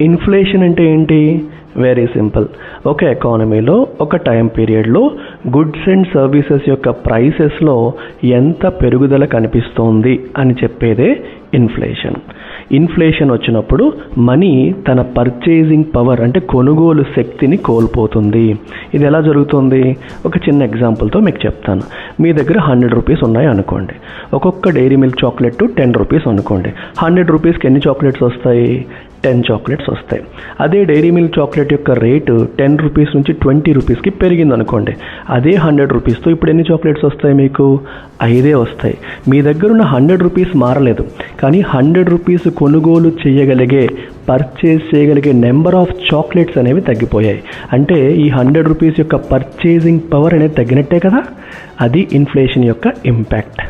Inflation అంటే ఏంటి? Very simple. ఒక ఎకానమీలో ఒక టైం పీరియడ్లో గుడ్స్ అండ్ సర్వీసెస్ యొక్క ప్రైసెస్లో ఎంత పెరుగుదల కనిపిస్తోంది అని చెప్పేదే ఇన్ఫ్లేషన్. ఇన్ఫ్లేషన్ వచ్చినప్పుడు మనీ తన పర్చేజింగ్ పవర్ అంటే కొనుగోలు శక్తిని కోల్పోతుంది. ఇది ఎలా జరుగుతుంది? ఒక చిన్న ఎగ్జాంపుల్తో మీకు చెప్తాను. మీ దగ్గర 100 రూపీస్ ఉన్నాయి అనుకోండి. ఒక్కొక్క డైరీ మిల్క్ చాక్లెట్ 10 రూపీస్ అనుకోండి. 100 రూపీస్కి ఎన్ని చాక్లెట్స్ వస్తాయి? 10 చాక్లెట్స్ వస్తాయి. అదే డైరీ మిల్క్ చాక్లెట్ యొక్క రేటు 10 రూపీస్ నుంచి 20 రూపీస్కి పెరిగింది అనుకోండి. అదే 100 రూపీస్తో ఇప్పుడు ఎన్ని చాక్లెట్స్ వస్తాయి? మీకు 5 వస్తాయి. మీ దగ్గర ఉన్న 100 రూపీస్ మారలేదు, కానీ 100 రూపీస్ కొనుగోలు చేయగలిగే, పర్చేజ్ చేయగలిగే నెంబర్ ఆఫ్ చాక్లెట్స్ అనేవి తగ్గిపోయాయి. అంటే ఈ 100 రూపీస్ యొక్క పర్చేజింగ్ పవర్ అనేది తగ్గినట్టే కదా. అది ఇన్ఫ్లేషన్ యొక్క ఇంపాక్ట్.